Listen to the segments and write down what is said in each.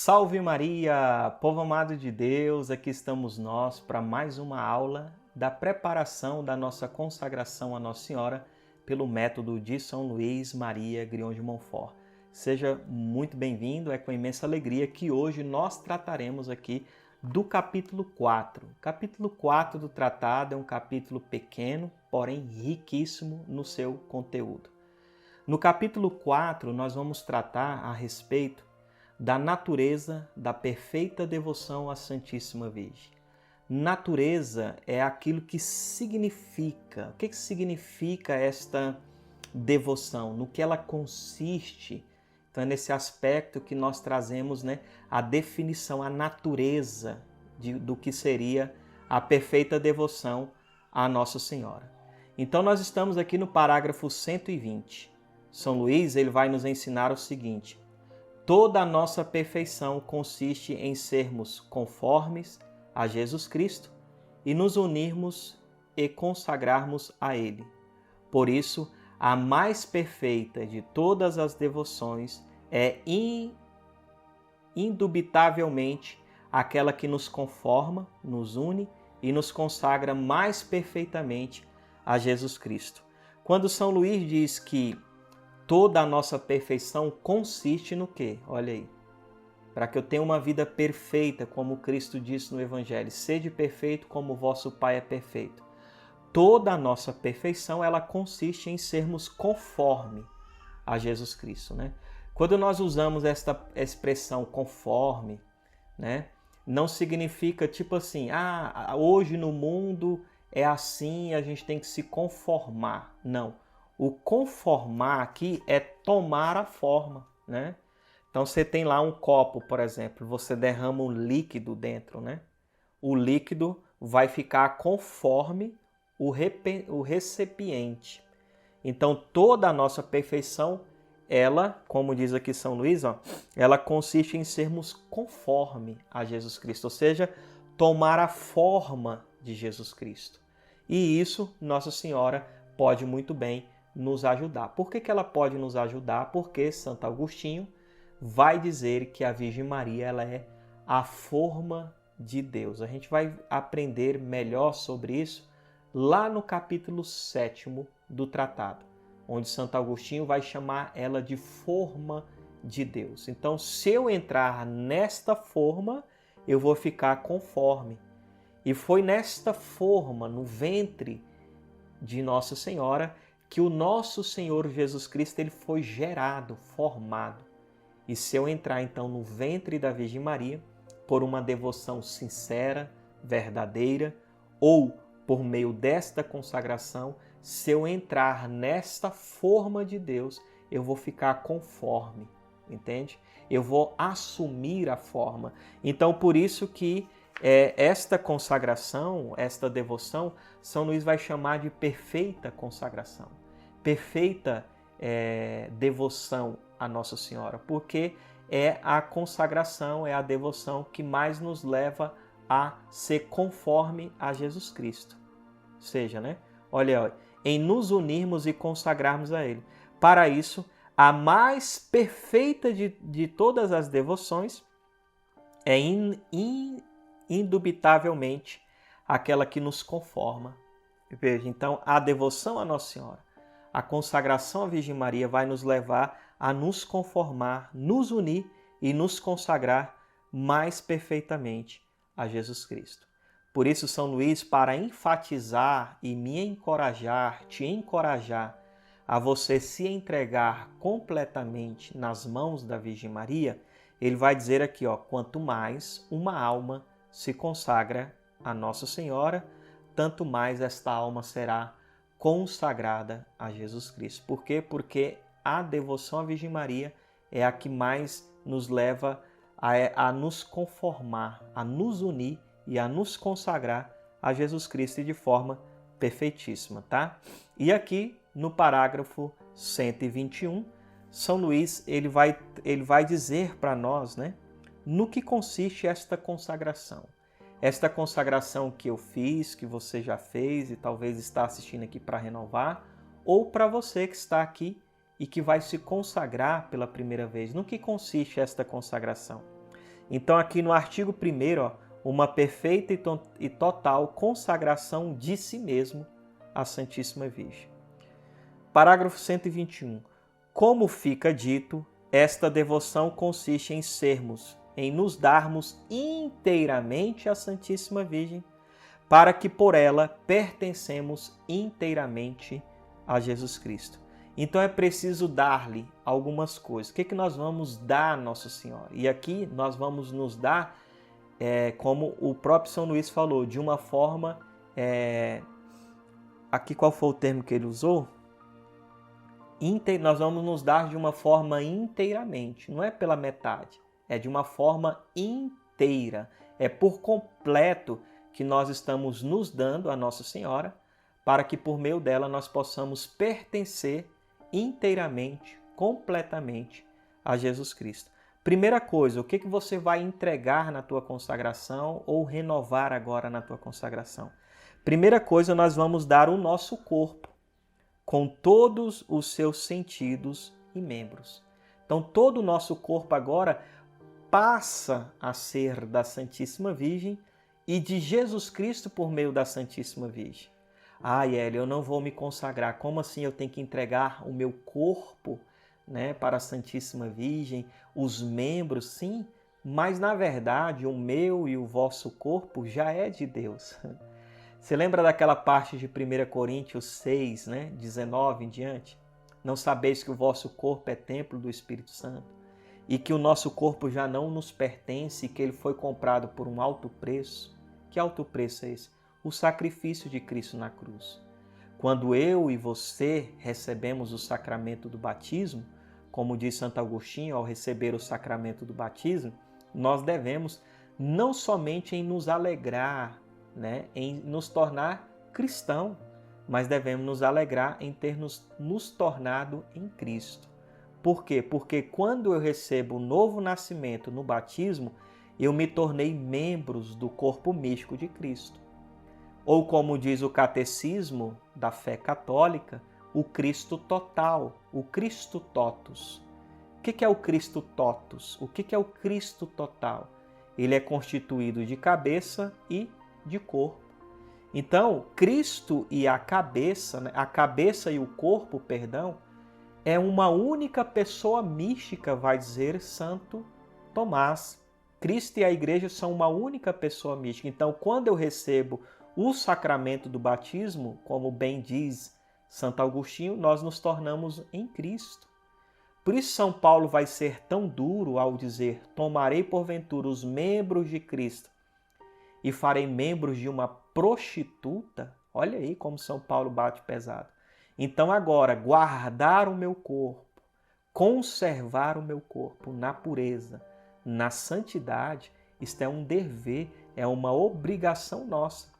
Salve Maria, povo amado de Deus, aqui estamos nós para mais uma aula da preparação da nossa consagração à Nossa Senhora pelo método de São Luís Maria Grião de Montfort. Seja muito bem-vindo, é com imensa alegria que hoje nós trataremos aqui do capítulo 4. O capítulo 4 do tratado é um capítulo pequeno, porém riquíssimo no seu conteúdo. No capítulo 4 nós vamos tratar a respeito da natureza da perfeita devoção à Santíssima Virgem. Natureza é aquilo que significa. O que significa esta devoção? No que ela consiste? Então é nesse aspecto que nós trazemos, a definição, a natureza do que seria a perfeita devoção à Nossa Senhora. Então nós estamos aqui no parágrafo 120. São Luís ele vai nos ensinar o seguinte: toda a nossa perfeição consiste em sermos conformes a Jesus Cristo e nos unirmos e consagrarmos a Ele. Por isso, a mais perfeita de todas as devoções é indubitavelmente aquela que nos conforma, nos une e nos consagra mais perfeitamente a Jesus Cristo. Quando São Luís diz que toda a nossa perfeição consiste no quê? Olha aí. Para que eu tenha uma vida perfeita, como Cristo disse no Evangelho, sede perfeito como vosso Pai é perfeito. Toda a nossa perfeição, ela consiste em sermos conforme a Jesus Cristo, Quando nós usamos esta expressão conforme, não significa tipo assim, hoje no mundo é assim, a gente tem que se conformar. Não. O conformar aqui é tomar a forma, Então você tem lá um copo, por exemplo, você derrama um líquido dentro, O líquido vai ficar conforme o recipiente. Então toda a nossa perfeição, ela, como diz aqui São Luís, ela consiste em sermos conforme a Jesus Cristo, ou seja, tomar a forma de Jesus Cristo. E isso Nossa Senhora pode muito bem nos ajudar. Por que ela pode nos ajudar? Porque Santo Agostinho vai dizer que a Virgem Maria ela é a forma de Deus. A gente vai aprender melhor sobre isso lá no capítulo 7 do tratado, onde Santo Agostinho vai chamar ela de forma de Deus. Então, se eu entrar nesta forma, eu vou ficar conforme. E foi nesta forma, no ventre de Nossa Senhora, que o nosso Senhor Jesus Cristo ele foi gerado, formado. E se eu entrar então no ventre da Virgem Maria, por uma devoção sincera, verdadeira, ou por meio desta consagração, se eu entrar nesta forma de Deus, eu vou ficar conforme, entende? Eu vou assumir a forma. Então, por isso que esta consagração, esta devoção, São Luís vai chamar de perfeita consagração, perfeita devoção a Nossa Senhora, porque é a consagração, é a devoção que mais nos leva a ser conforme a Jesus Cristo. Ou seja, olha, em nos unirmos e consagrarmos a Ele. Para isso, a mais perfeita de todas as devoções é indubitavelmente aquela que nos conforma. Veja, então, a devoção a Nossa Senhora, a consagração à Virgem Maria vai nos levar a nos conformar, nos unir e nos consagrar mais perfeitamente a Jesus Cristo. Por isso, São Luís, para enfatizar e me encorajar, te encorajar a você se entregar completamente nas mãos da Virgem Maria, ele vai dizer aqui, quanto mais uma alma se consagra a Nossa Senhora, tanto mais esta alma será consagrada a Jesus Cristo. Por quê? Porque a devoção à Virgem Maria é a que mais nos leva a nos conformar, a nos unir e a nos consagrar a Jesus Cristo de forma perfeitíssima, tá? E aqui no parágrafo 121, São Luís ele vai dizer para nós, no que consiste esta consagração. Esta consagração que eu fiz, que você já fez e talvez está assistindo aqui para renovar, ou para você que está aqui e que vai se consagrar pela primeira vez. No que consiste esta consagração? Então aqui no artigo 1º, ó, uma perfeita e total consagração de si mesmo à Santíssima Virgem. Parágrafo 121. Como fica dito, esta devoção consiste em nos darmos inteiramente à Santíssima Virgem, para que por ela pertencemos inteiramente a Jesus Cristo. Então é preciso dar-lhe algumas coisas. O que nós vamos dar a Nossa Senhora? E aqui nós vamos nos dar, como o próprio São Luís falou, de uma forma... Aqui qual foi o termo que ele usou? Nós vamos nos dar de uma forma inteiramente, não é pela metade, é de uma forma inteira, é por completo que nós estamos nos dando a Nossa Senhora, para que por meio dela nós possamos pertencer inteiramente, completamente a Jesus Cristo. Primeira coisa, o que você vai entregar na tua consagração ou renovar agora na tua consagração? Primeira coisa, nós vamos dar o nosso corpo, com todos os seus sentidos e membros. Então, todo o nosso corpo agora passa a ser da Santíssima Virgem e de Jesus Cristo por meio da Santíssima Virgem. Hélio, eu não vou me consagrar. Como assim eu tenho que entregar o meu corpo, para a Santíssima Virgem, os membros? Sim, mas na verdade o meu e o vosso corpo já é de Deus. Você lembra daquela parte de 1 Coríntios 6, 19 em diante? Não sabeis que o vosso corpo é templo do Espírito Santo e que o nosso corpo já não nos pertence e que ele foi comprado por um alto preço? Que alto preço é esse? O sacrifício de Cristo na cruz. Quando eu e você recebemos o sacramento do batismo, como diz Santo Agostinho, ao receber o sacramento do batismo, nós devemos não somente em nos alegrar, em nos tornar cristão, mas devemos nos alegrar em ter nos tornado em Cristo. Por quê? Porque quando eu recebo o novo nascimento no batismo, eu me tornei membros do corpo místico de Cristo. Ou como diz o catecismo da fé católica, o Cristo total, o Cristo totus. O que é o Cristo totus? O que é o Cristo total? Ele é constituído de cabeça e de corpo. Então, Cristo e a cabeça e o corpo, é uma única pessoa mística, vai dizer Santo Tomás. Cristo e a igreja são uma única pessoa mística. Então, quando eu recebo o sacramento do batismo, como bem diz Santo Agostinho, nós nos tornamos em Cristo. Por isso São Paulo vai ser tão duro ao dizer: tomarei porventura os membros de Cristo e farei membros de uma prostituta. Olha aí como São Paulo bate pesado. Então agora, guardar o meu corpo, conservar o meu corpo na pureza, na santidade, isto é um dever, é uma obrigação nossa.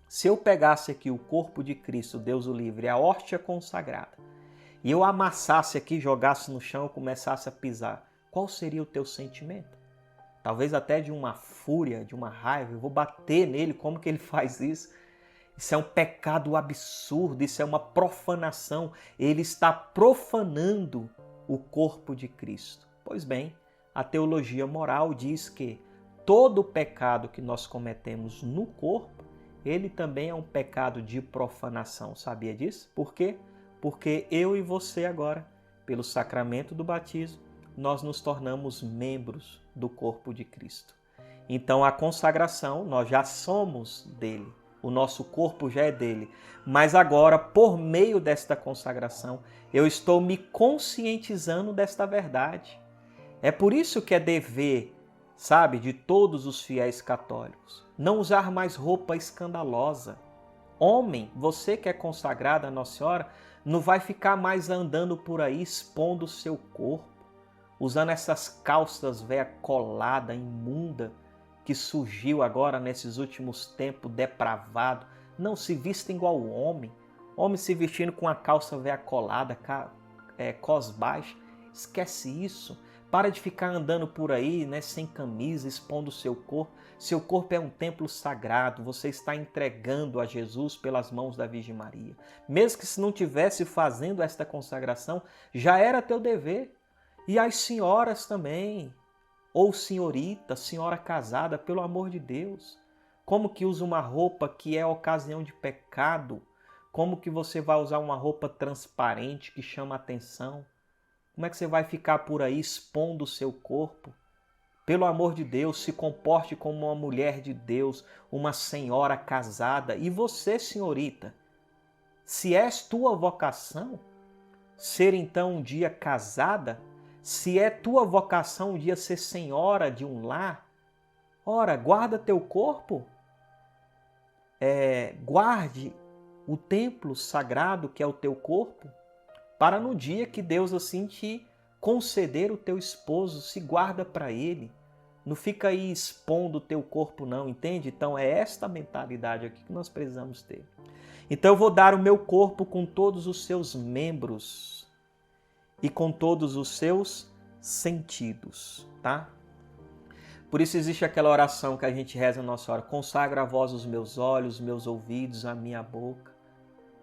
Se eu pegasse aqui o corpo de Cristo, Deus o livre, a hóstia consagrada, e eu amassasse aqui, jogasse no chão e começasse a pisar, qual seria o teu sentimento? Talvez até de uma fúria, de uma raiva. Eu vou bater nele, como que ele faz isso? Isso é um pecado absurdo, isso é uma profanação. Ele está profanando o corpo de Cristo. Pois bem, a teologia moral diz que todo pecado que nós cometemos no corpo, ele também é um pecado de profanação. Sabia disso? Por quê? Porque eu e você agora, pelo sacramento do batismo, nós nos tornamos membros do corpo de Cristo. Então a consagração, nós já somos dele, o nosso corpo já é dele, mas agora, por meio desta consagração, eu estou me conscientizando desta verdade. É por isso que é dever, de todos os fiéis católicos, não usar mais roupa escandalosa. Homem, você que é consagrado a Nossa Senhora, não vai ficar mais andando por aí expondo o seu corpo, usando essas calças velha colada, imunda, que surgiu agora nesses últimos tempos, depravado. Não se vista igual o homem. Homem se vestindo com a calça velha colada, cos baixa. Esquece isso. Para de ficar andando por aí, sem camisa, expondo o seu corpo. Seu corpo é um templo sagrado. Você está entregando a Jesus pelas mãos da Virgem Maria. Mesmo que se não tivesse fazendo esta consagração, já era teu dever. E as senhoras também. Ou senhorita, senhora casada, pelo amor de Deus. Como que usa uma roupa que é ocasião de pecado? Como que você vai usar uma roupa transparente que chama atenção? Como é que você vai ficar por aí expondo o seu corpo? Pelo amor de Deus, se comporte como uma mulher de Deus, uma senhora casada. E você, senhorita, se és tua vocação ser então um dia casada, se é tua vocação um dia ser senhora de um lar, ora, guarda teu corpo, guarde o templo sagrado que é o teu corpo, para no dia que Deus assim te conceder o teu esposo, se guarda para ele. Não fica aí expondo o teu corpo não, entende? Então é esta mentalidade aqui que nós precisamos ter. Então eu vou dar o meu corpo com todos os seus membros e com todos os seus sentidos, tá? Por isso existe aquela oração que a gente reza na nossa hora: consagra a vós os meus olhos, os meus ouvidos, a minha boca.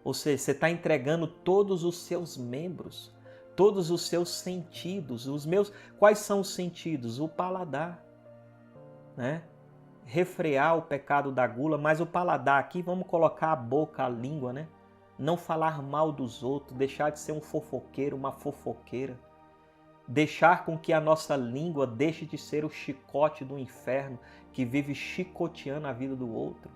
Ou seja, você está entregando todos os seus membros, todos os seus sentidos. Quais são os sentidos? O paladar, né? Refrear o pecado da gula, mas o paladar aqui, vamos colocar a boca, a língua, né? Não falar mal dos outros, deixar de ser um fofoqueiro, uma fofoqueira. Deixar com que a nossa língua deixe de ser o chicote do inferno que vive chicoteando a vida do outro.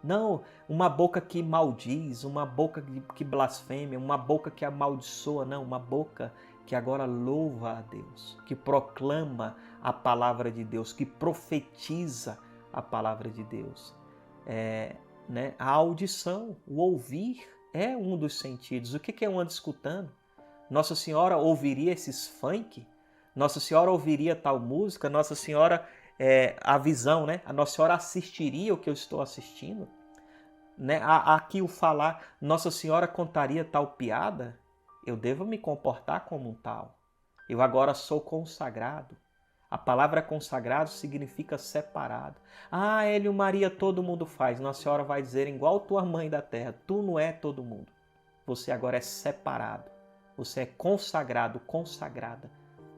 Não, uma boca que maldiz, uma boca que blasfêmia, uma boca que amaldiçoa, não, uma boca que agora louva a Deus, que proclama a palavra de Deus, que profetiza a palavra de Deus. A audição, o ouvir é um dos sentidos. O que é um anda escutando? Nossa Senhora ouviria esses funk? Nossa Senhora ouviria tal música? Nossa Senhora, a visão, né? A Nossa Senhora assistiria o que eu estou assistindo? Né? Aqui o falar, Nossa Senhora contaria tal piada? Eu devo me comportar como um tal. Eu agora sou consagrado. A palavra consagrado significa separado. Ah, Hélio Maria, todo mundo faz. Nossa Senhora vai dizer, igual tua mãe da terra, tu não é todo mundo. Você agora é separado. Você é consagrado, consagrada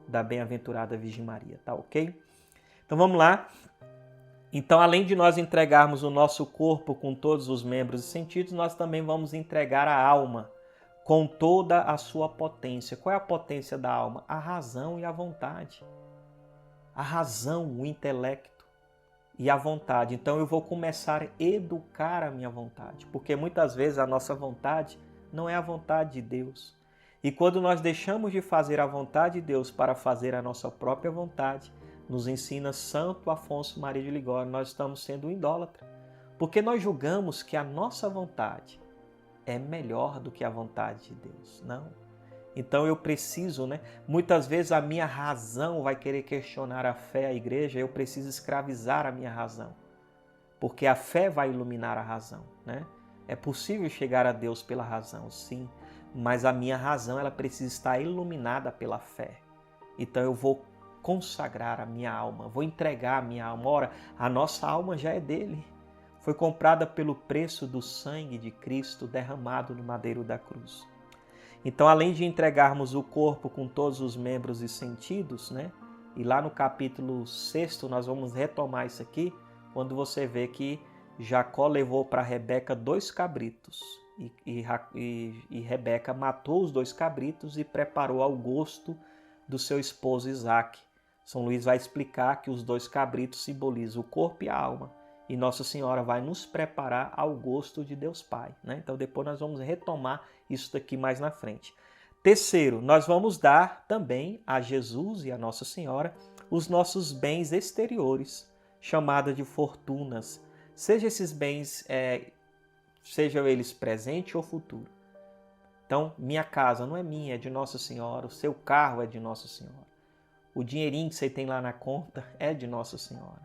da bem-aventurada Virgem Maria, tá ok? Então vamos lá. Então, além de nós entregarmos o nosso corpo com todos os membros e sentidos, nós também vamos entregar a alma com toda a sua potência. Qual é a potência da alma? A razão e a vontade. A razão, o intelecto e a vontade. Então eu vou começar a educar a minha vontade, porque muitas vezes a nossa vontade não é a vontade de Deus. E quando nós deixamos de fazer a vontade de Deus para fazer a nossa própria vontade, nos ensina Santo Afonso Maria de Ligório, nós estamos sendo um idólatra, porque nós julgamos que a nossa vontade é melhor do que a vontade de Deus. Não. Então eu preciso, muitas vezes a minha razão vai querer questionar a fé, a igreja, eu preciso escravizar a minha razão, porque a fé vai iluminar a razão, É possível chegar a Deus pela razão, sim, mas a minha razão ela precisa estar iluminada pela fé. Então eu vou consagrar a minha alma, vou entregar a minha alma. Ora, a nossa alma já é dele, foi comprada pelo preço do sangue de Cristo derramado no madeiro da cruz. Então, além de entregarmos o corpo com todos os membros e sentidos, e lá no capítulo 6 nós vamos retomar isso aqui, quando você vê que Jacó levou para Rebeca 2 cabritos e Rebeca matou os 2 cabritos e preparou ao gosto do seu esposo Isaque. São Luís vai explicar que os 2 cabritos simbolizam o corpo e a alma, e Nossa Senhora vai nos preparar ao gosto de Deus Pai. Então depois nós vamos retomar isso daqui mais na frente. Terceiro, nós vamos dar também a Jesus e a Nossa Senhora os nossos bens exteriores, chamada de fortunas. Seja esses bens, sejam eles presente ou futuro. Então, minha casa não é minha, é de Nossa Senhora. O seu carro é de Nossa Senhora. O dinheirinho que você tem lá na conta é de Nossa Senhora.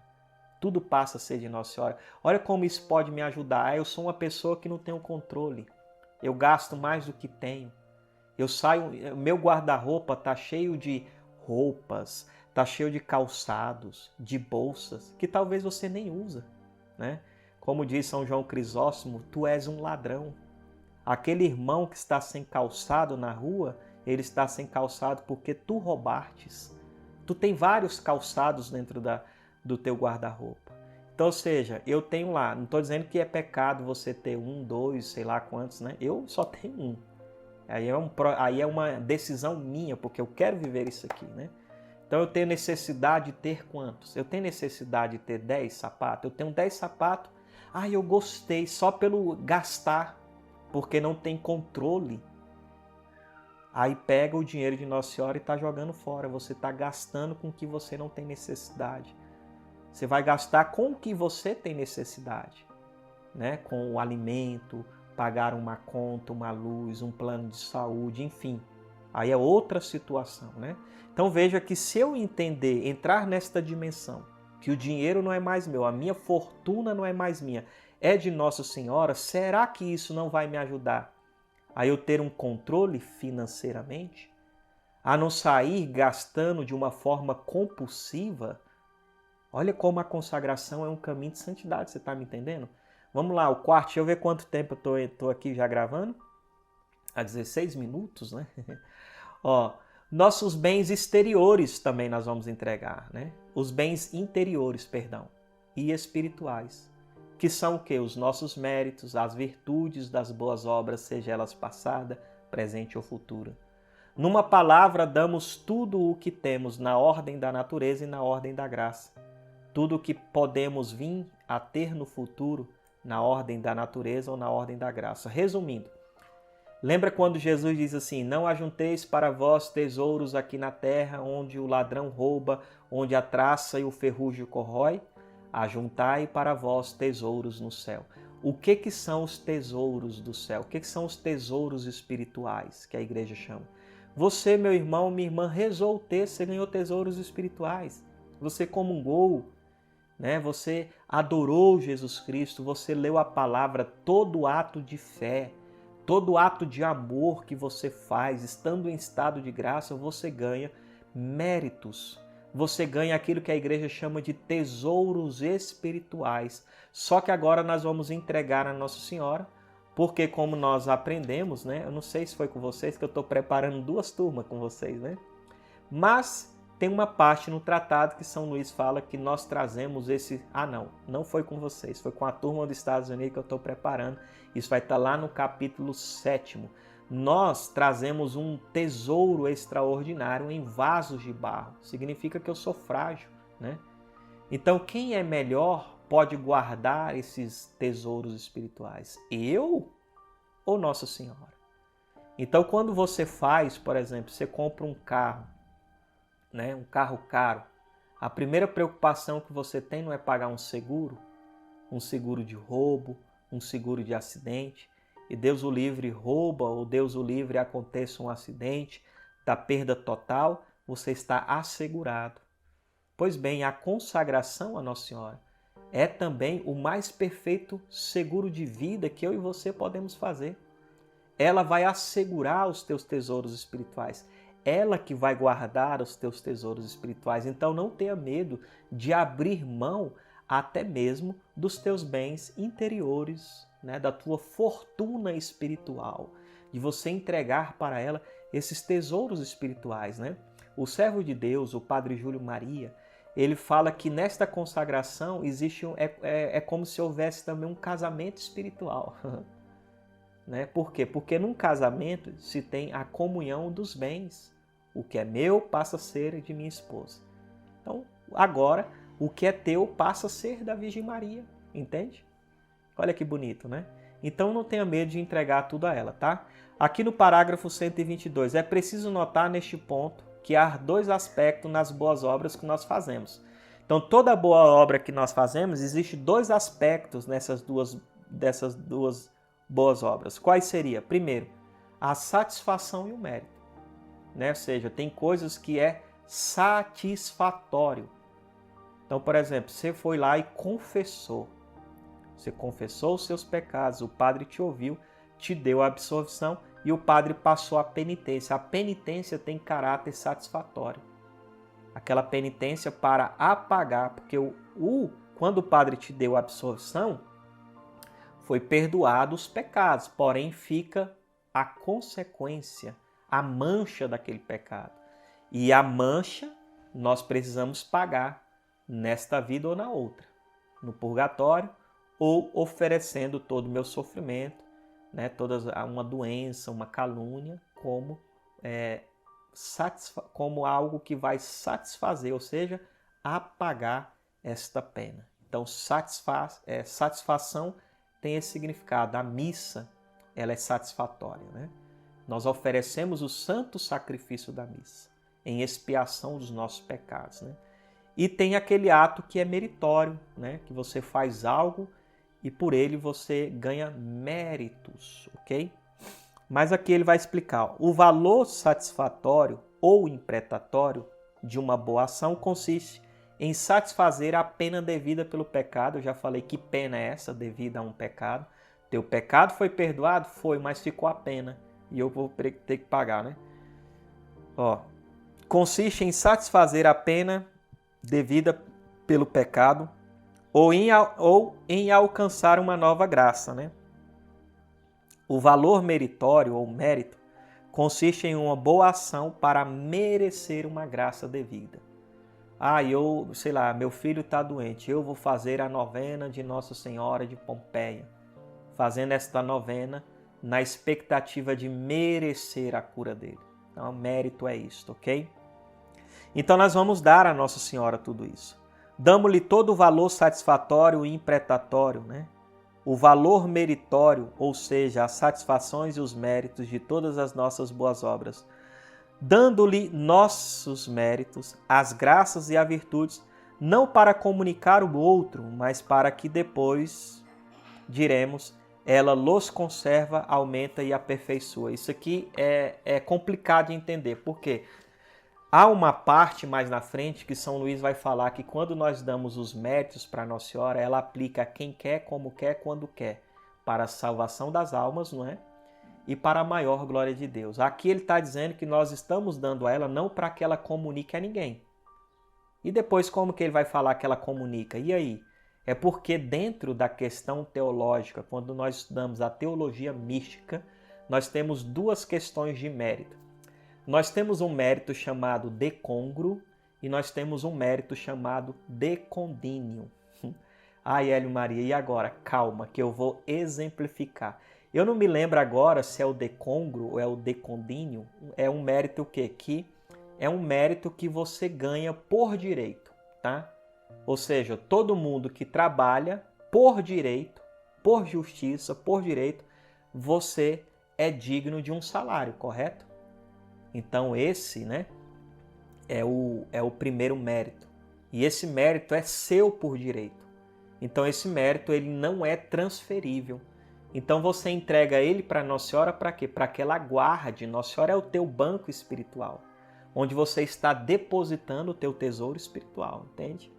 Tudo passa a ser de Nossa Senhora. Olha como isso pode me ajudar. Eu sou uma pessoa que não tem controle. Eu gasto mais do que tenho. Eu saio, meu guarda-roupa está cheio de roupas, está cheio de calçados, de bolsas, que talvez você nem usa. Como diz São João Crisóstomo, tu és um ladrão. Aquele irmão que está sem calçado na rua, ele está sem calçado porque tu roubartes. Tu tem vários calçados dentro do teu guarda-roupa. Então, ou seja, eu tenho lá, não estou dizendo que é pecado você ter um, dois, sei lá quantos, né? Eu só tenho um. Aí é uma decisão minha, porque eu quero viver isso aqui, né? Então eu tenho necessidade de ter quantos? Eu tenho necessidade de ter 10 sapatos? Eu tenho 10 sapatos. Ah, eu gostei só pelo gastar, porque não tem controle. Aí pega o dinheiro de Nossa Senhora e está jogando fora. Você está gastando com o que você não tem necessidade. Você vai gastar com o que você tem necessidade, né? Com o alimento, pagar uma conta, uma luz, um plano de saúde, enfim. Aí é outra situação, né? Então veja que se eu entender, entrar nesta dimensão, que o dinheiro não é mais meu, a minha fortuna não é mais minha, é de Nossa Senhora, será que isso não vai me ajudar a eu ter um controle financeiramente? A não sair gastando de uma forma compulsiva? Olha como a consagração é um caminho de santidade, você está me entendendo? Vamos lá, o quarto, deixa eu ver quanto tempo eu estou aqui já gravando. Há 16 minutos, né? Ó, nossos bens exteriores também nós vamos entregar, né? Os bens interiores, perdão, e espirituais, que são o quê? Os nossos méritos, as virtudes das boas obras, seja elas passada, presente ou futura. Numa palavra, damos tudo o que temos na ordem da natureza e na ordem da graça. Tudo o que podemos vir a ter no futuro, na ordem da natureza ou na ordem da graça. Resumindo, lembra quando Jesus diz assim, não ajunteis para vós tesouros aqui na terra, onde o ladrão rouba, onde a traça e o ferrugem corrói? Ajuntai para vós tesouros no céu. O que são os tesouros do céu? O que são os tesouros espirituais que a igreja chama? Você, meu irmão, minha irmã, rezou o texto, você ganhou tesouros espirituais. Você comungou, né? Você adorou Jesus Cristo, você leu a palavra, todo ato de fé, todo ato de amor que você faz, estando em estado de graça, você ganha méritos. Você ganha aquilo que a igreja chama de tesouros espirituais. Só que agora nós vamos entregar a Nossa Senhora, porque como nós aprendemos, né? Eu não sei se foi com vocês, que eu estou preparando 2 turmas com vocês, né? Mas tem uma parte no tratado que São Luís fala que nós trazemos esse... Ah, não foi com vocês, foi com a turma dos Estados Unidos que eu estou preparando. Isso vai estar lá no capítulo 7º. Nós trazemos um tesouro extraordinário em vasos de barro. Significa que eu sou frágil, né? Então, quem é melhor pode guardar esses tesouros espirituais? Eu ou Nossa Senhora? Então, quando você faz, por exemplo, você compra um carro, né, um carro caro, a primeira preocupação que você tem não é pagar um seguro de roubo, um seguro de acidente, e Deus o livre rouba ou Deus o livre aconteça um acidente, da perda total, você está assegurado. Pois bem, a consagração a Nossa Senhora é também o mais perfeito seguro de vida que eu e você podemos fazer. Ela vai assegurar os teus tesouros espirituais. Ela que vai guardar os teus tesouros espirituais. Então não tenha medo de abrir mão até mesmo dos teus bens interiores, né? Da tua fortuna espiritual, de você entregar para ela esses tesouros espirituais, né? O servo de Deus, o Padre Júlio Maria, ele fala que nesta consagração existe como se houvesse também um casamento espiritual. Né? Por quê? Porque num casamento se tem a comunhão dos bens. O que é meu passa a ser de minha esposa. Então, agora, o que é teu passa a ser da Virgem Maria. Entende? Olha que bonito, né? Então, não tenha medo de entregar tudo a ela, tá? Aqui no parágrafo 122, é preciso notar neste ponto que há 2 aspectos nas boas obras que nós fazemos. Então, toda boa obra que nós fazemos, existe 2 aspectos dessas duas boas obras. Quais seria? Primeiro, a satisfação e o mérito. Né? Ou seja, tem coisas que é satisfatório. Então, por exemplo, você foi lá e confessou. Você confessou os seus pecados, o padre te ouviu, te deu a absolvição e o padre passou a penitência. A penitência tem caráter satisfatório. Aquela penitência para apagar, porque quando o padre te deu a absolvição, foi perdoado os pecados, porém fica a consequência, a mancha daquele pecado. E a mancha nós precisamos pagar nesta vida ou na outra, no purgatório, ou oferecendo todo o meu sofrimento, né, toda uma doença, uma calúnia, como algo que vai satisfazer, ou seja, apagar esta pena. Então, satisfação tem esse significado. A missa, ela é satisfatória, né? Nós oferecemos o santo sacrifício da missa em expiação dos nossos pecados, né? E tem aquele ato que é meritório, né? Que você faz algo e por ele você ganha méritos, ok? Mas aqui ele vai explicar. O valor satisfatório ou imprecatório de uma boa ação consiste em satisfazer a pena devida pelo pecado. Eu já falei que pena é essa devida a um pecado. Teu pecado foi perdoado? Foi, mas ficou a pena. E eu vou ter que pagar, né? Consiste em satisfazer a pena devida pelo pecado ou em alcançar uma nova graça, né? O valor meritório ou mérito consiste em uma boa ação para merecer uma graça devida. Meu filho está doente, eu vou fazer a novena de Nossa Senhora de Pompeia. Fazendo esta novena na expectativa de merecer a cura dele. Então, o mérito é isto, ok? Então, nós vamos dar a Nossa Senhora tudo isso. Damos-lhe todo o valor satisfatório e imprecatório, né? O valor meritório, ou seja, as satisfações e os méritos de todas as nossas boas obras. Dando-lhe nossos méritos, as graças e as virtudes, não para comunicar o outro, mas para que depois, diremos, ela los conserva, aumenta e aperfeiçoa. Isso aqui é complicado de entender, porque há uma parte mais na frente que São Luís vai falar que quando nós damos os méritos para Nossa Senhora, ela aplica a quem quer, como quer, quando quer, para a salvação das almas, não é? E para a maior glória de Deus. Aqui ele está dizendo que nós estamos dando a ela não para que ela comunique a ninguém. E depois como que ele vai falar que ela comunica? E aí? É porque dentro da questão teológica, quando nós estudamos a teologia mística, nós temos duas questões de mérito. Nós temos um mérito chamado decongruo e nós temos um mérito chamado decondíneo. Hélio Maria, e agora? Calma, que eu vou exemplificar. Eu não me lembro agora se é o decongruo ou é o decondíneo. É um mérito o quê? Que é um mérito que você ganha por direito, tá? Ou seja, todo mundo que trabalha por direito, por justiça, por direito, você é digno de um salário, correto? Então esse, né, é o primeiro mérito. E esse mérito é seu por direito. Então esse mérito ele não é transferível. Então você entrega ele para Nossa Senhora para quê? Para que ela guarde. Nossa Senhora é o teu banco espiritual, onde você está depositando o teu tesouro espiritual, entende?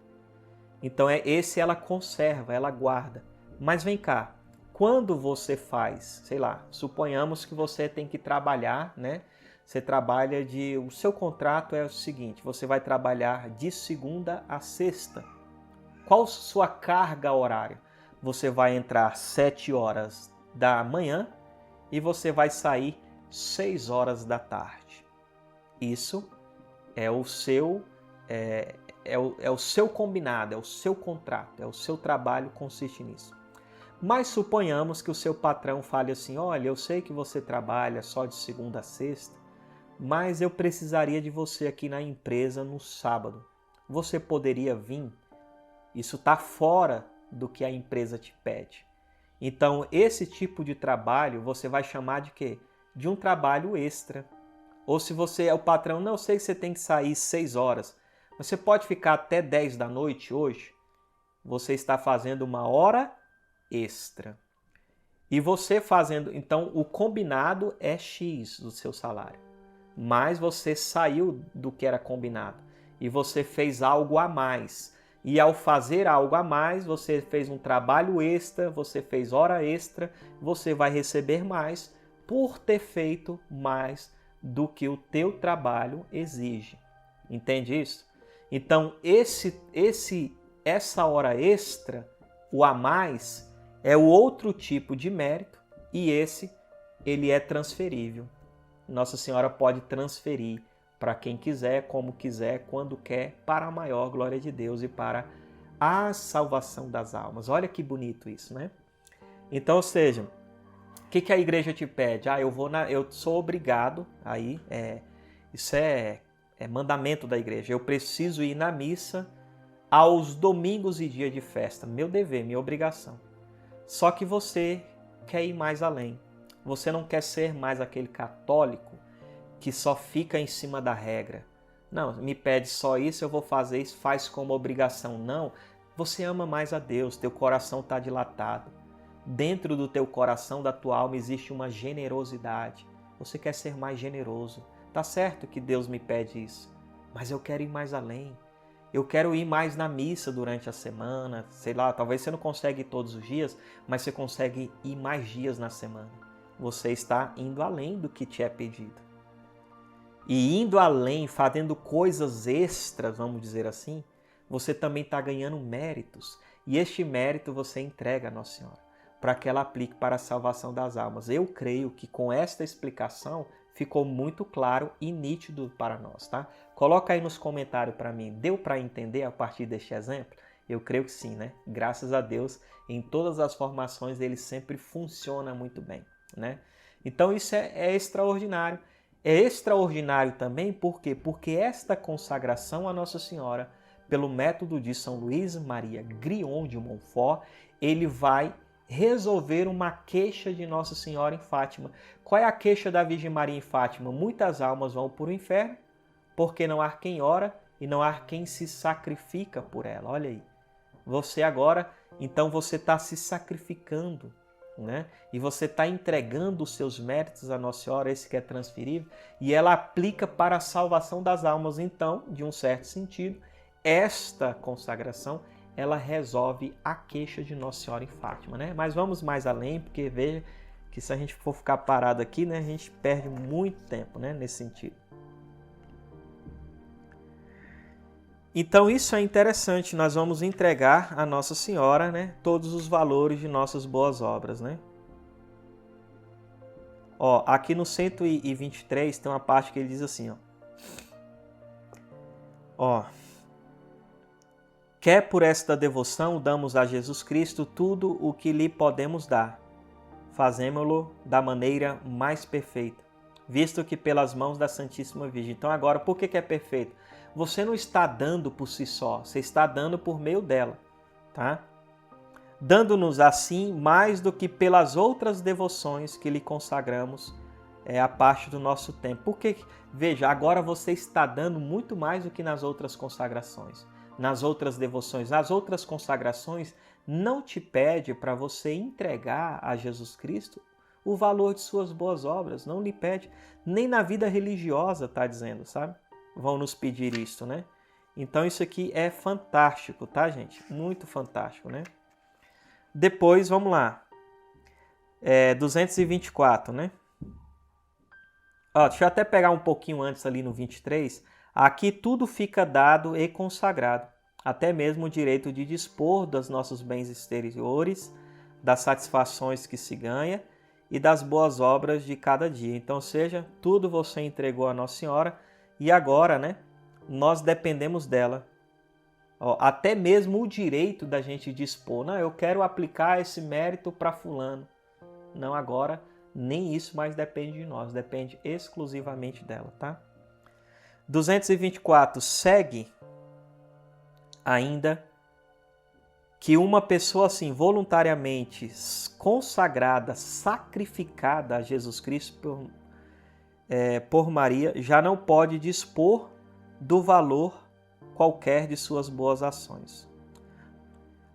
Então esse ela conserva, ela guarda. Mas vem cá, quando você faz, suponhamos que você tem que trabalhar, né? Você trabalha o seu contrato é o seguinte, você vai trabalhar de segunda a sexta. Qual sua carga horária? Você vai entrar 7 horas da manhã e você vai sair 6 horas da tarde. Isso é o seu o seu combinado, é o seu contrato, é o seu trabalho, consiste nisso. Mas suponhamos que o seu patrão fale assim, olha, eu sei que você trabalha só de segunda a sexta, mas eu precisaria de você aqui na empresa no sábado. Você poderia vir? Isso está fora do que a empresa te pede. Então, esse tipo de trabalho você vai chamar de quê? De um trabalho extra. Ou se você é o patrão, não, eu sei que você tem que sair 6 horas, você pode ficar até 10 da noite hoje? Você está fazendo uma hora extra. E você fazendo, então o combinado é X do seu salário. Mas você saiu do que era combinado e você fez algo a mais. E ao fazer algo a mais, você fez um trabalho extra, você fez hora extra, você vai receber mais por ter feito mais do que o teu trabalho exige. Entende isso? Então, essa hora extra, o a mais, é o outro tipo de mérito e ele é transferível. Nossa Senhora pode transferir para quem quiser, como quiser, quando quer, para a maior glória de Deus e para a salvação das almas. Olha que bonito isso, né? Então, ou seja, o que a igreja te pede? Eu sou obrigado, isso é mandamento da igreja, eu preciso ir na missa aos domingos e dias de festa, meu dever, minha obrigação. Só que você quer ir mais além. Você não quer ser mais aquele católico que só fica em cima da regra. Não, me pede só isso, eu vou fazer isso, faz como obrigação. Não, você ama mais a Deus, teu coração está dilatado. Dentro do teu coração, da tua alma, existe uma generosidade. Você quer ser mais generoso. Tá certo que Deus me pede isso, mas eu quero ir mais além. Eu quero ir mais na missa durante a semana, sei lá, talvez você não consiga ir todos os dias, mas você consegue ir mais dias na semana. Você está indo além do que te é pedido. E indo além, fazendo coisas extras, vamos dizer assim, você também está ganhando méritos. E este mérito você entrega a Nossa Senhora, para que ela aplique para a salvação das almas. Eu creio que com esta explicação ficou muito claro e nítido para nós, tá? Coloca aí nos comentários para mim, deu para entender a partir deste exemplo? Eu creio que sim, né? Graças a Deus, em todas as formações ele sempre funciona muito bem, né? Então isso é extraordinário. É extraordinário também, por quê? Porque esta consagração a Nossa Senhora, pelo método de São Luís Maria Grion de Montfort, ele vai resolver uma queixa de Nossa Senhora em Fátima. Qual é a queixa da Virgem Maria em Fátima? Muitas almas vão para o inferno, porque não há quem ora e não há quem se sacrifica por ela. Olha aí. Você agora, então você está se sacrificando, né? E você está entregando os seus méritos a Nossa Senhora, esse que é transferível, e ela aplica para a salvação das almas. Então, de um certo sentido, esta consagração ela resolve a queixa de Nossa Senhora em Fátima, né? Mas vamos mais além, porque veja que se a gente for ficar parado aqui, né, a gente perde muito tempo, né, nesse sentido. Então isso é interessante, nós vamos entregar a Nossa Senhora, né, todos os valores de nossas boas obras, né? Ó, aqui no 123 tem uma parte que ele diz assim, ó, quer por esta devoção damos a Jesus Cristo tudo o que lhe podemos dar. Fazemo-lo da maneira mais perfeita, visto que pelas mãos da Santíssima Virgem. Então agora, por que é perfeito? Você não está dando por si só, você está dando por meio dela, tá? Dando-nos assim mais do que pelas outras devoções que lhe consagramos a parte do nosso tempo. Porque, veja, agora você está dando muito mais do que nas outras consagrações. Nas outras devoções, nas outras consagrações, não te pede para você entregar a Jesus Cristo o valor de suas boas obras, não lhe pede, nem na vida religiosa, está dizendo, sabe? Vão nos pedir isso, né? Então isso aqui é fantástico, tá, gente? Muito fantástico, né? Depois, vamos lá. 224, né? Ó, deixa eu até pegar um pouquinho antes ali no 23. Aqui tudo fica dado e consagrado, até mesmo o direito de dispor dos nossos bens exteriores, das satisfações que se ganha e das boas obras de cada dia. Então, seja, tudo você entregou a Nossa Senhora e agora, né, nós dependemos dela. Ó, até mesmo o direito da gente dispor. Não, eu quero aplicar esse mérito para fulano. Não, agora nem isso mais depende de nós, depende exclusivamente dela, tá? 224. Segue ainda que uma pessoa assim voluntariamente consagrada, sacrificada a Jesus Cristo por Maria, já não pode dispor do valor qualquer de suas boas ações.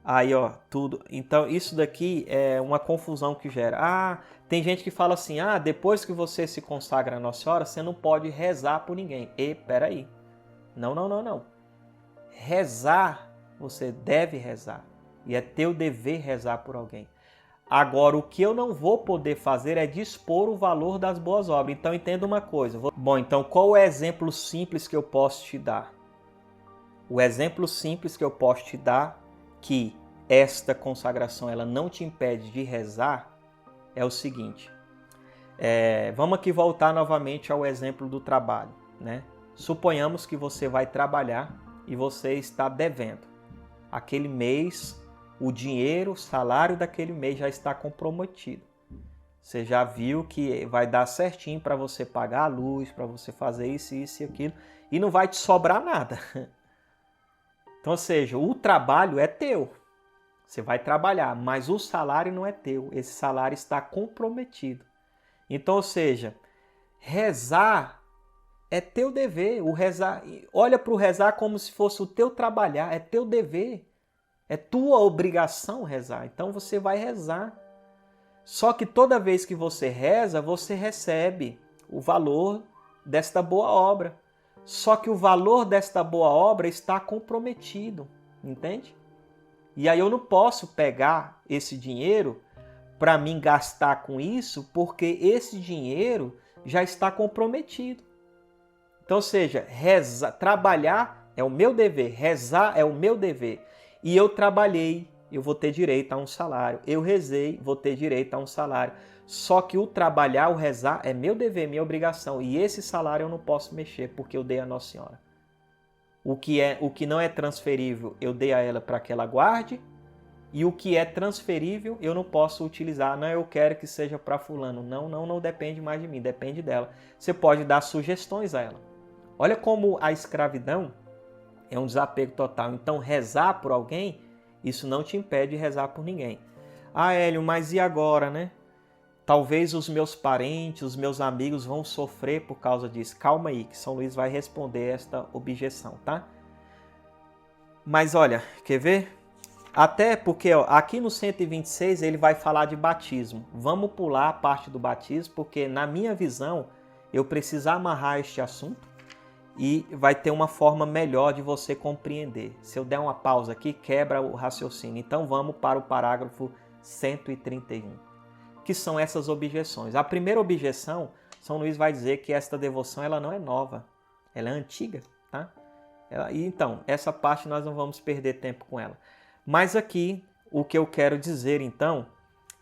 Aí, ó, tudo. Então, isso daqui é uma confusão que gera. Tem gente que fala assim, depois que você se consagra a Nossa Senhora, você não pode rezar por ninguém. Peraí. Não. Rezar, você deve rezar. E é teu dever rezar por alguém. Agora, o que eu não vou poder fazer é dispor o valor das boas obras. Então, entenda uma coisa. Bom, então, qual é o exemplo simples que eu posso te dar? O exemplo simples que eu posso te dar, que esta consagração ela não te impede de rezar, é o seguinte. Vamos aqui voltar novamente ao exemplo do trabalho, né? Suponhamos que você vai trabalhar e você está devendo. Aquele mês, o dinheiro, o salário daquele mês já está comprometido. Você já viu que vai dar certinho para você pagar a luz, para você fazer isso, isso e aquilo, e não vai te sobrar nada. Então, ou seja, o trabalho é teu. Você vai trabalhar, mas o salário não é teu. Esse salário está comprometido. Então, ou seja, rezar é teu dever. O rezar, olha para o rezar como se fosse o teu trabalhar, é teu dever. É tua obrigação rezar. Então você vai rezar. Só que toda vez que você reza, você recebe o valor desta boa obra. Só que o valor desta boa obra está comprometido, entende? E aí eu não posso pegar esse dinheiro para mim gastar com isso, porque esse dinheiro já está comprometido. Então, ou seja, rezar, trabalhar é o meu dever, rezar é o meu dever. E eu trabalhei, eu vou ter direito a um salário. Eu rezei, vou ter direito a um salário. Só que o trabalhar, o rezar é meu dever, minha obrigação. E esse salário eu não posso mexer, porque eu dei a Nossa Senhora. O que não é transferível, eu dei a ela para que ela guarde. E o que é transferível, eu não posso utilizar. Não, eu quero que seja para fulano. Não depende mais de mim, depende dela. Você pode dar sugestões a ela. Olha como a escravidão é um desapego total. Então, rezar por alguém, isso não te impede de rezar por ninguém. Ah, Hélio, mas e agora, né? Talvez os meus parentes, os meus amigos vão sofrer por causa disso. Calma aí, que São Luís vai responder esta objeção, tá? Mas olha, quer ver? Até porque ó, aqui no 126 ele vai falar de batismo. Vamos pular a parte do batismo, porque na minha visão eu preciso amarrar este assunto e vai ter uma forma melhor de você compreender. Se eu der uma pausa aqui, quebra o raciocínio. Então vamos para o parágrafo 131, que são essas objeções. A primeira objeção, São Luís vai dizer que esta devoção ela não é nova, ela é antiga, tá? Então, essa parte nós não vamos perder tempo com ela. Mas aqui, o que eu quero dizer, então,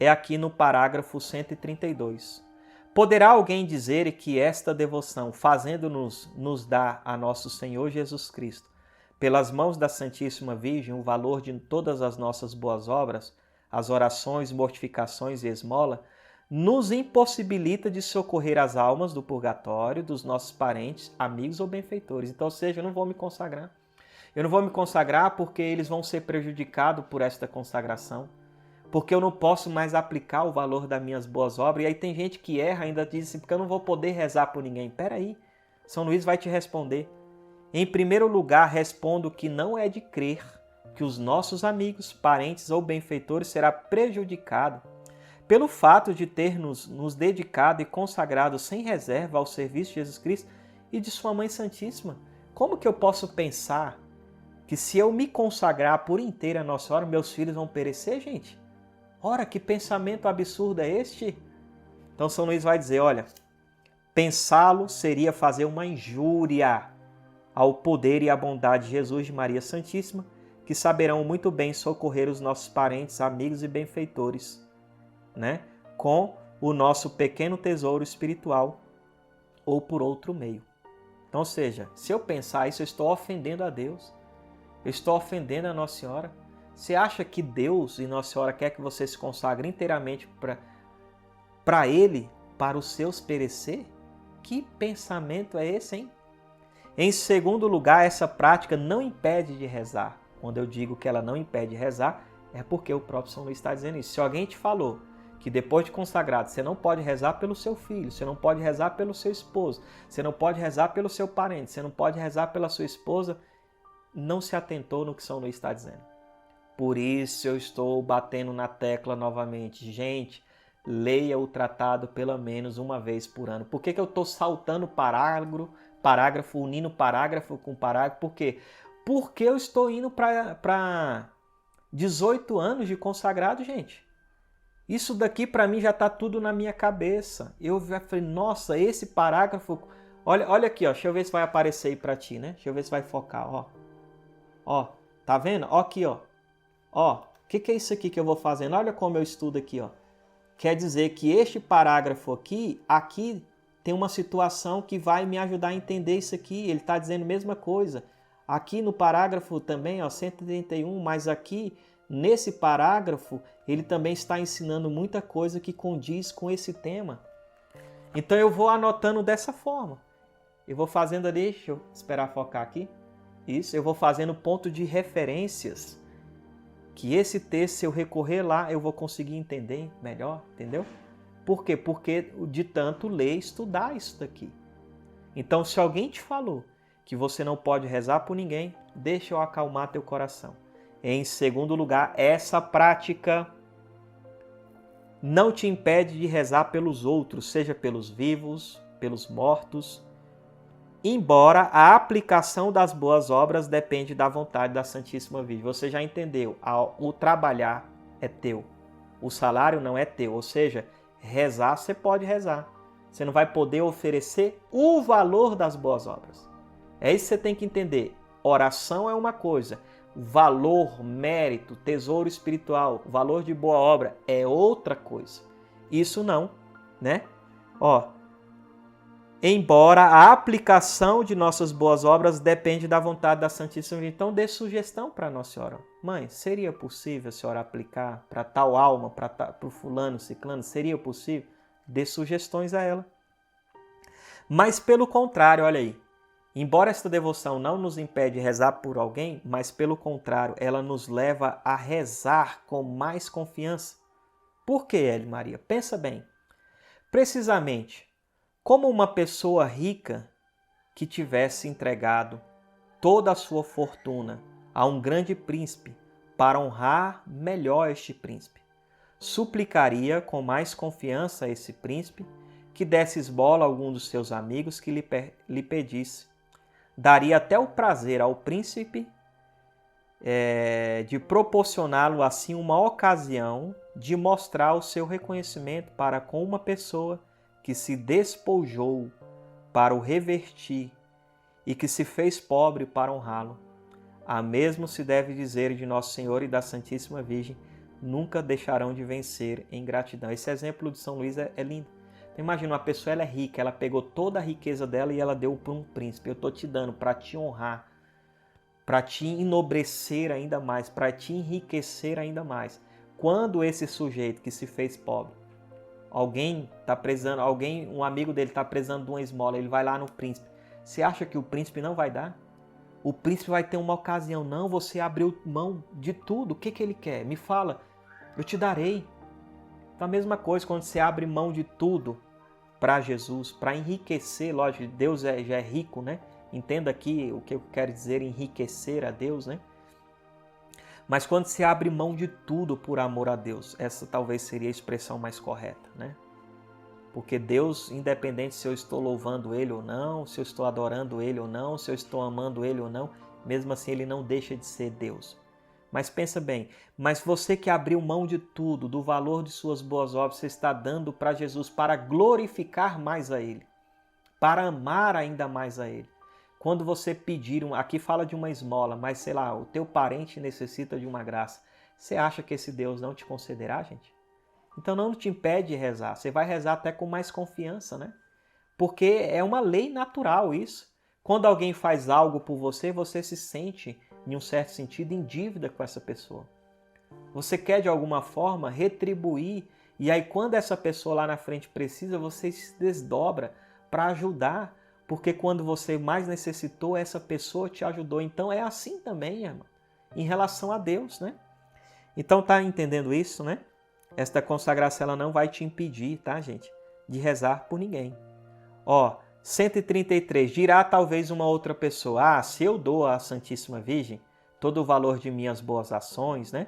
é aqui no parágrafo 132. Poderá alguém dizer que esta devoção, fazendo-nos nos dar a nosso Senhor Jesus Cristo, pelas mãos da Santíssima Virgem, o valor de todas as nossas boas obras, as orações, mortificações e esmola, nos impossibilita de socorrer as almas do purgatório, dos nossos parentes, amigos ou benfeitores. Então, ou seja, eu não vou me consagrar. Eu não vou me consagrar porque eles vão ser prejudicados por esta consagração, porque eu não posso mais aplicar o valor das minhas boas obras. E aí tem gente que erra ainda diz assim, porque eu não vou poder rezar por ninguém. Peraí, São Luís vai te responder. Em primeiro lugar, respondo que não é de crer que os nossos amigos, parentes ou benfeitores será prejudicado pelo fato de ter nos dedicado e consagrado sem reserva ao serviço de Jesus Cristo e de sua Mãe Santíssima. Como que eu posso pensar que se eu me consagrar por inteiro a Nossa Senhora, meus filhos vão perecer, gente? Ora, que pensamento absurdo é este? Então São Luís vai dizer, olha, pensá-lo seria fazer uma injúria ao poder e à bondade de Jesus e de Maria Santíssima, que saberão muito bem socorrer os nossos parentes, amigos e benfeitores, né, com o nosso pequeno tesouro espiritual ou por outro meio. Então, ou seja, se eu pensar isso, eu estou ofendendo a Deus, eu estou ofendendo a Nossa Senhora. Você acha que Deus e Nossa Senhora quer que você se consagre inteiramente para Ele, para os seus perecer? Que pensamento é esse, hein? Em segundo lugar, essa prática não impede de rezar. Quando eu digo que ela não impede de rezar, é porque o próprio São Luís está dizendo isso. Se alguém te falou que depois de consagrado você não pode rezar pelo seu filho, você não pode rezar pelo seu esposo, você não pode rezar pelo seu parente, você não pode rezar pela sua esposa, não se atentou no que São Luís está dizendo. Por isso eu estou batendo na tecla novamente. Gente, leia o tratado pelo menos uma vez por ano. Por que eu estou saltando parágrafo, unindo parágrafo com parágrafo? Por quê? Porque eu estou indo para 18 anos de consagrado, gente. Isso daqui para mim já está tudo na minha cabeça. Eu já falei, nossa, esse parágrafo... Olha aqui, ó, deixa eu ver se vai aparecer aí para ti, né? Deixa eu ver se vai focar, ó. Ó, tá vendo? Ó aqui, ó. Ó, o que é isso aqui que eu vou fazendo? Olha como eu estudo aqui, ó. Quer dizer que este parágrafo aqui tem uma situação que vai me ajudar a entender isso aqui. Ele está dizendo a mesma coisa. Aqui no parágrafo também, ó, 131, mas aqui nesse parágrafo ele também está ensinando muita coisa que condiz com esse tema. Então eu vou anotando dessa forma. Eu vou fazendo ali, deixa eu esperar focar aqui. Isso, eu vou fazendo ponto de referências. Que esse texto, se eu recorrer lá, eu vou conseguir entender melhor, entendeu? Por quê? Porque de tanto ler e estudar isso daqui. Então, se alguém te falou que você não pode rezar por ninguém, deixa eu acalmar teu coração. Em segundo lugar, essa prática não te impede de rezar pelos outros, seja pelos vivos, pelos mortos, embora a aplicação das boas obras depende da vontade da Santíssima Virgem. Você já entendeu? O trabalhar é teu. O salário não é teu. Ou seja, rezar você pode rezar. Você não vai poder oferecer o valor das boas obras. É isso que você tem que entender. Oração é uma coisa. Valor, mérito, tesouro espiritual, valor de boa obra é outra coisa. Isso não, né? Embora a aplicação de nossas boas obras depende da vontade da Santíssima Virgem. Então dê sugestão para Nossa Senhora. Mãe, seria possível a senhora aplicar para tal alma, para o fulano, ciclano? Seria possível? Dê sugestões a ela. Mas pelo contrário, olha aí. Embora esta devoção não nos impede de rezar por alguém, mas pelo contrário, ela nos leva a rezar com mais confiança. Por quê, Eli Maria? Pensa bem. Precisamente, como uma pessoa rica que tivesse entregado toda a sua fortuna a um grande príncipe para honrar melhor este príncipe, suplicaria com mais confiança a esse príncipe que desse esmola a algum dos seus amigos que lhe pedisse. Daria até o prazer ao príncipe de proporcioná-lo assim uma ocasião de mostrar o seu reconhecimento para com uma pessoa que se despojou para o revertir e que se fez pobre para honrá-lo. A mesmo se deve dizer de Nosso Senhor e da Santíssima Virgem, nunca deixarão de vencer em gratidão. Esse exemplo de São Luís é lindo. Imagina, uma pessoa, ela é rica, ela pegou toda a riqueza dela e ela deu para um príncipe. Eu estou te dando para te honrar, para te enobrecer ainda mais, para te enriquecer ainda mais. Quando esse sujeito que se fez pobre, um amigo dele está precisando de uma esmola, ele vai lá no príncipe. Você acha que o príncipe não vai dar? O príncipe vai ter uma ocasião. Não, você abriu mão de tudo. O que ele quer? Me fala, eu te darei. Então a mesma coisa quando você abre mão de tudo para Jesus, para enriquecer, lógico, Deus já é rico, né? Entenda aqui o que eu quero dizer enriquecer a Deus, né? Mas quando se abre mão de tudo por amor a Deus, essa talvez seria a expressão mais correta, né? Porque Deus, independente se eu estou louvando Ele ou não, se eu estou adorando Ele ou não, se eu estou amando Ele ou não, mesmo assim Ele não deixa de ser Deus. Mas pensa bem, mas você que abriu mão de tudo, do valor de suas boas obras, você está dando para Jesus para glorificar mais a Ele, para amar ainda mais a Ele. Quando você pedir, aqui fala de uma esmola, mas sei lá, o teu parente necessita de uma graça, você acha que esse Deus não te concederá, gente? Então não te impede de rezar, você vai rezar até com mais confiança, né? Porque é uma lei natural isso. Quando alguém faz algo por você, você se sente, em um certo sentido, em dívida com essa pessoa. Você quer, de alguma forma, retribuir, e aí quando essa pessoa lá na frente precisa, você se desdobra para ajudar, porque quando você mais necessitou, essa pessoa te ajudou. Então é assim também, irmão, em relação a Deus, né? Então tá entendendo isso, né? Esta consagração ela não vai te impedir, tá, gente, de rezar por ninguém. 133. Dirá talvez uma outra pessoa, se eu dou à Santíssima Virgem todo o valor de minhas boas ações, né,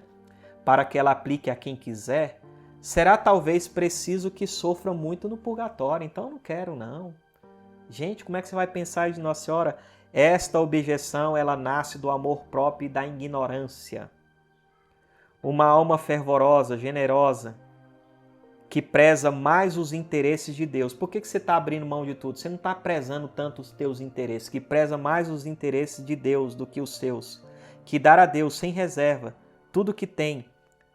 para que ela aplique a quem quiser, será talvez preciso que sofra muito no purgatório, então eu não quero não. Gente, como é que você vai pensar de Nossa Senhora? Esta objeção, ela nasce do amor próprio e da ignorância. Uma alma fervorosa, generosa, que preza mais os interesses de Deus. Por que você está abrindo mão de tudo? Você não está prezando tanto os teus interesses, que preza mais os interesses de Deus do que os seus. Que dar a Deus sem reserva tudo que tem,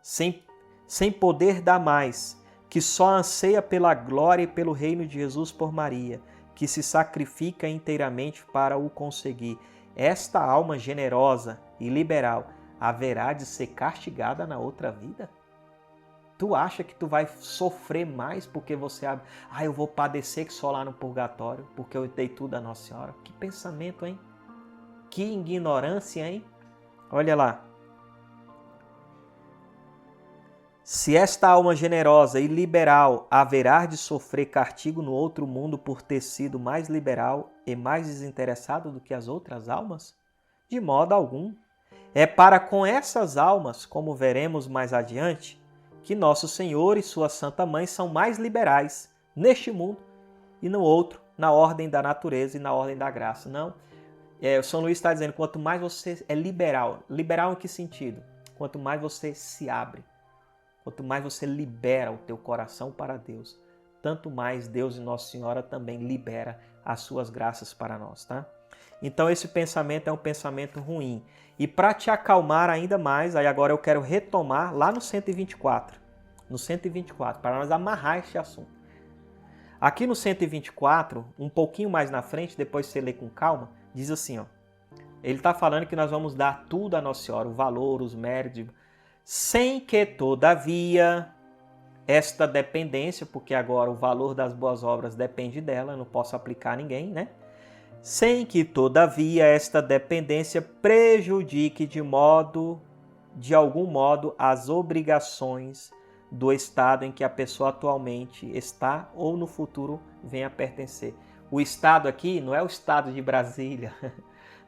sem poder dar mais, que só anseia pela glória e pelo reino de Jesus por Maria, que se sacrifica inteiramente para o conseguir. Esta alma generosa e liberal haverá de ser castigada na outra vida? Tu acha que tu vai sofrer mais porque você abre, eu vou padecer que só lá no purgatório, porque eu dei tudo a Nossa Senhora? Que pensamento, hein? Que ignorância, hein? Olha lá. Se esta alma generosa e liberal haverá de sofrer castigo no outro mundo por ter sido mais liberal e mais desinteressado do que as outras almas? De modo algum. É para com essas almas, como veremos mais adiante, que Nosso Senhor e Sua Santa Mãe são mais liberais neste mundo e no outro, na ordem da natureza e na ordem da graça. Não, o São Luís está dizendo, quanto mais você é liberal, liberal em que sentido? Quanto mais você se abre, quanto mais você libera o teu coração para Deus, tanto mais Deus e Nossa Senhora também libera as suas graças para nós, tá? Então esse pensamento é um pensamento ruim. E para te acalmar ainda mais, aí agora eu quero retomar lá no 124. No 124, para nós amarrar este assunto. Aqui no 124, um pouquinho mais na frente, depois você lê com calma, diz assim, ó. Ele está falando que nós vamos dar tudo a Nossa Senhora, o valor, os méritos, sem que, todavia, esta dependência, porque agora o valor das boas obras depende dela, eu não posso aplicar a ninguém, né? Sem que, todavia, esta dependência prejudique de algum modo, as obrigações do estado em que a pessoa atualmente está ou no futuro venha a pertencer. O estado aqui não é o estado de Brasília,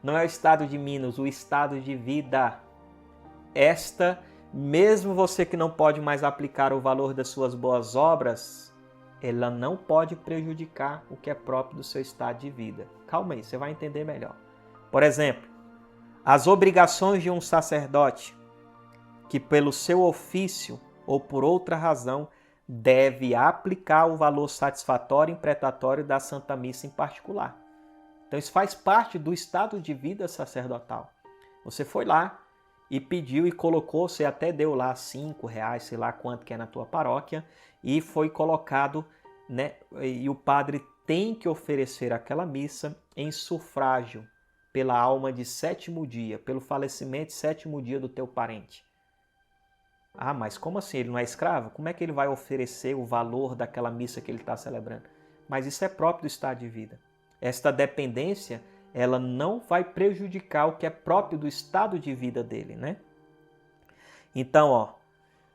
não é o estado de Minas, o estado de vida. Mesmo você que não pode mais aplicar o valor das suas boas obras, ela não pode prejudicar o que é próprio do seu estado de vida. Calma aí, você vai entender melhor. Por exemplo, as obrigações de um sacerdote que pelo seu ofício ou por outra razão deve aplicar o valor satisfatório e imprecatório da Santa Missa em particular. Então isso faz parte do estado de vida sacerdotal. Você foi lá e pediu e colocou, você até deu lá R$5, sei lá quanto que é na tua paróquia, e foi colocado, né? E o padre tem que oferecer aquela missa em sufrágio pela alma de 7º dia, pelo falecimento de 7º dia do teu parente. Ah, mas como assim? Ele não é escravo? Como é que ele vai oferecer o valor daquela missa que ele está celebrando? Mas isso é próprio do estado de vida. Esta dependência, ela não vai prejudicar o que é próprio do estado de vida dele, né? Então,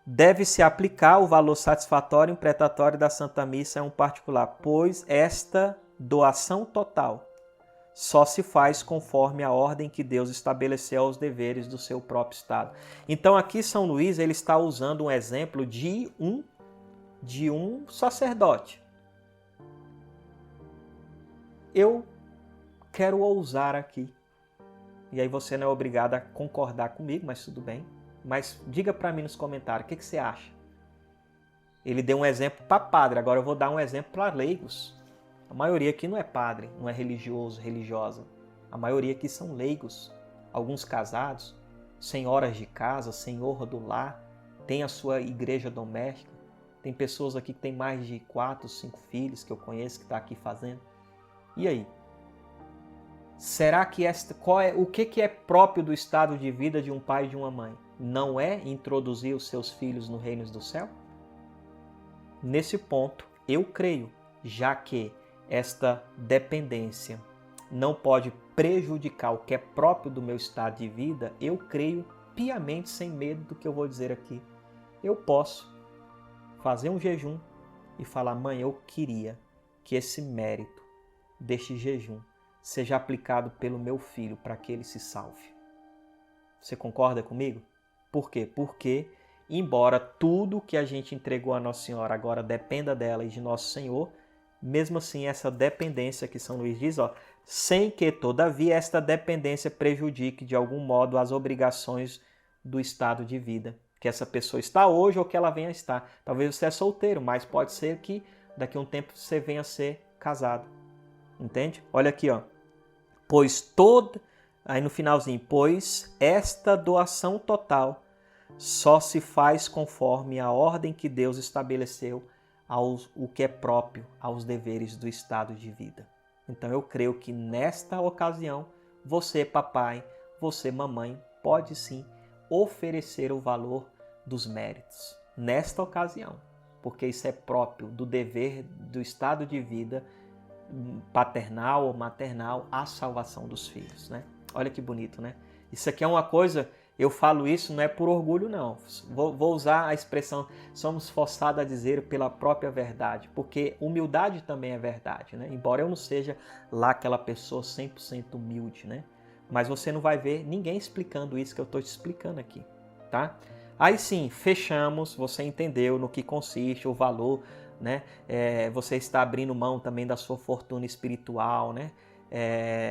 deve-se aplicar o valor satisfatório e imprecatório da Santa Missa em um particular, pois esta doação total só se faz conforme a ordem que Deus estabeleceu aos deveres do seu próprio estado. Então aqui São Luís ele está usando um exemplo de um sacerdote. Eu quero ousar aqui. E aí você não é obrigado a concordar comigo, mas tudo bem. Mas diga para mim nos comentários, o que você acha? Ele deu um exemplo para padre, agora eu vou dar um exemplo para leigos. A maioria aqui não é padre, não é religioso, religiosa. A maioria aqui são leigos. Alguns casados, senhoras de casa, senhor do lar, tem a sua igreja doméstica. Tem pessoas aqui que têm mais de 4, 5 filhos que eu conheço que está aqui fazendo. E aí? Será que o que é próprio do estado de vida de um pai e de uma mãe? Não é introduzir os seus filhos no reino do céu? Nesse ponto, eu creio, já que esta dependência não pode prejudicar o que é próprio do meu estado de vida, eu creio piamente, sem medo do que eu vou dizer aqui. Eu posso fazer um jejum e falar, mãe, eu queria que esse mérito deste jejum seja aplicado pelo meu filho para que ele se salve. Você concorda comigo? Por quê? Porque, embora tudo que a gente entregou a Nossa Senhora agora dependa dela e de Nosso Senhor, mesmo assim, essa dependência que São Luís diz, sem que, todavia, esta dependência prejudique de algum modo as obrigações do estado de vida que essa pessoa está hoje ou que ela venha a estar. Talvez você é solteiro, mas pode ser que daqui a um tempo você venha a ser casado. Entende? Olha aqui, aí no finalzinho, pois esta doação total só se faz conforme a ordem que Deus estabeleceu o que é próprio aos deveres do estado de vida. Então eu creio que nesta ocasião, você papai, você mamãe, pode sim oferecer o valor dos méritos. Nesta ocasião, porque isso é próprio do dever do estado de vida paternal ou maternal à salvação dos filhos, né? Olha que bonito, né? Isso aqui é uma coisa, eu falo isso não é por orgulho não, vou usar a expressão somos forçados a dizer pela própria verdade, porque humildade também é verdade, né? Embora eu não seja lá aquela pessoa 100% humilde, né? Mas você não vai ver ninguém explicando isso que eu estou te explicando aqui, tá? Aí sim, fechamos, você entendeu no que consiste o valor, né? Você está abrindo mão também da sua fortuna espiritual, né?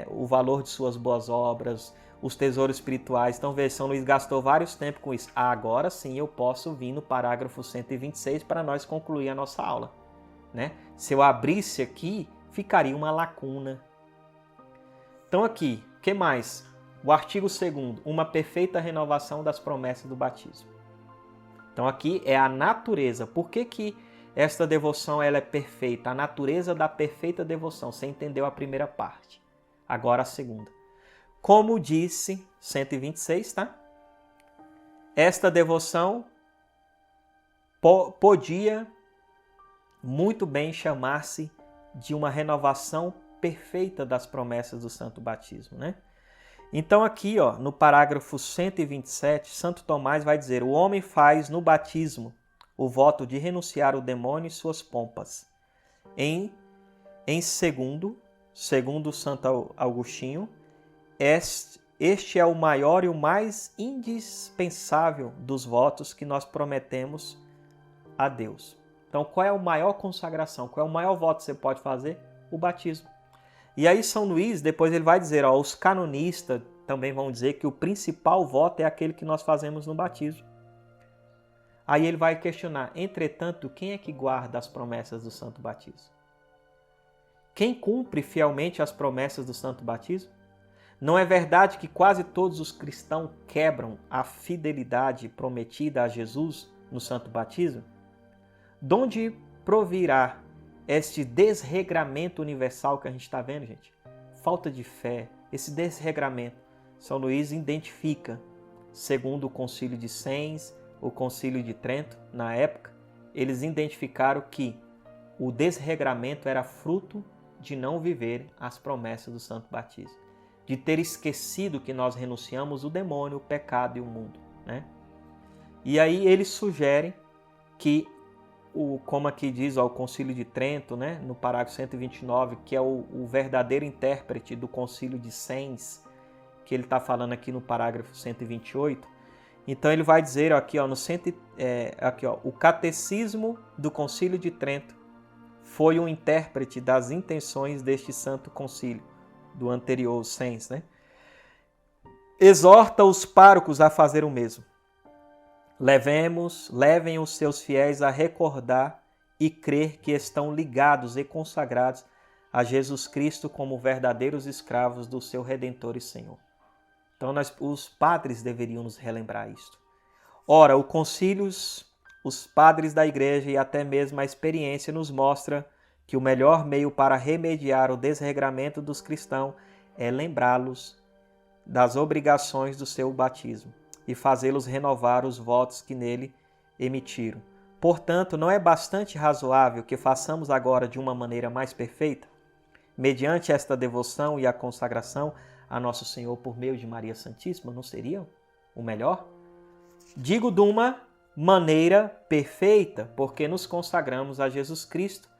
O valor de suas boas obras, os tesouros espirituais. Então, veja, São Luís gastou vários tempos com isso. Agora sim eu posso vir no parágrafo 126 para nós concluir a nossa aula, né? Se eu abrisse aqui, ficaria uma lacuna. Então aqui, o que mais? O artigo 2º, uma perfeita renovação das promessas do batismo. Então aqui é a natureza. Por que esta devoção ela é perfeita? A natureza da perfeita devoção. Você entendeu a primeira parte. Agora a segunda. Como disse 126, tá? Esta devoção podia muito bem chamar-se de uma renovação perfeita das promessas do santo batismo, né? Então aqui, ó, no parágrafo 127, Santo Tomás vai dizer: o homem faz no batismo o voto de renunciar o demônio e suas pompas. Em segundo Santo Agostinho, este é o maior e o mais indispensável dos votos que nós prometemos a Deus. Então, qual é a maior consagração? Qual é o maior voto que você pode fazer? O batismo. E aí São Luís, depois ele vai dizer, ó, os canonistas também vão dizer que o principal voto é aquele que nós fazemos no batismo. Aí ele vai questionar, entretanto, quem é que guarda as promessas do santo batismo? Quem cumpre fielmente as promessas do santo batismo? Não é verdade que quase todos os cristãos quebram a fidelidade prometida a Jesus no santo batismo? De onde provirá este desregramento universal que a gente está vendo, gente? Falta de fé, esse desregramento. São Luís identifica, segundo o Concílio de Sens, o Concílio de Trento, na época, eles identificaram que o desregramento era fruto de não viver as promessas do santo batismo, de ter esquecido que nós renunciamos o demônio, o pecado e o mundo, né? E aí eles sugerem que, como aqui diz o Concílio de Trento, né, no parágrafo 129, que é o verdadeiro intérprete do Concílio de Sens, que ele está falando aqui no parágrafo 128, então ele vai dizer aqui, ó, o Catecismo do Concílio de Trento foi um intérprete das intenções deste santo concílio, do anterior Sens, né? Exorta os párocos a fazer o mesmo. Levem os seus fiéis a recordar e crer que estão ligados e consagrados a Jesus Cristo como verdadeiros escravos do seu Redentor e Senhor. Então, os padres deveriam nos relembrar isto. Ora, os padres da igreja e até mesmo a experiência nos mostra que o melhor meio para remediar o desregramento dos cristãos é lembrá-los das obrigações do seu batismo e fazê-los renovar os votos que nele emitiram. Portanto, não é bastante razoável que façamos agora de uma maneira mais perfeita, mediante esta devoção e a consagração a Nosso Senhor por meio de Maria Santíssima, não seria o melhor? Digo de uma maneira perfeita, porque nos consagramos a Jesus Cristo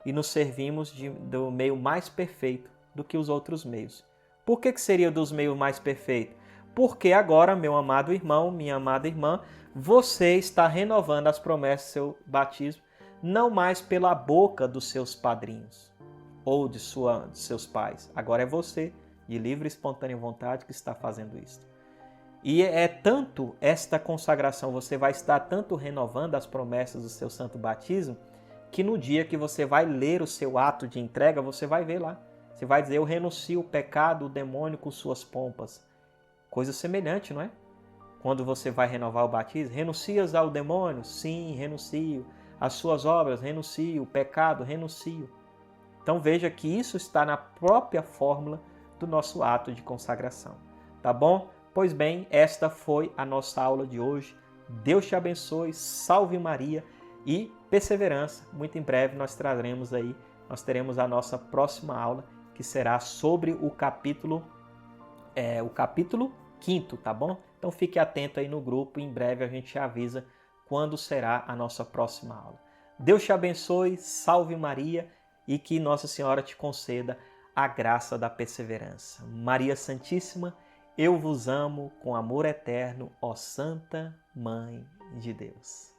e nos servimos do meio mais perfeito do que os outros meios. Por que seria dos meios mais perfeitos? Porque agora, meu amado irmão, minha amada irmã, você está renovando as promessas do seu batismo, não mais pela boca dos seus padrinhos ou de seus pais. Agora é você, de livre e espontânea vontade, que está fazendo isso. E é tanto esta consagração, você vai estar tanto renovando as promessas do seu santo batismo, que no dia que você vai ler o seu ato de entrega, você vai ver lá. Você vai dizer, eu renuncio o pecado, o demônio com suas pompas. Coisa semelhante, não é? Quando você vai renovar o batismo, renuncias ao demônio? Sim, renuncio. as suas obras, renuncio, o pecado, renuncio. Então veja que isso está na própria fórmula do nosso ato de consagração. Tá bom? Pois bem, esta foi a nossa aula de hoje. Deus te abençoe, salve Maria e perseverança. Muito em breve nós teremos a nossa próxima aula, que será sobre o capítulo 5º, tá bom? Então fique atento aí no grupo, em breve a gente avisa quando será a nossa próxima aula. Deus te abençoe, salve Maria e que Nossa Senhora te conceda a graça da perseverança. Maria Santíssima, eu vos amo com amor eterno, ó Santa Mãe de Deus.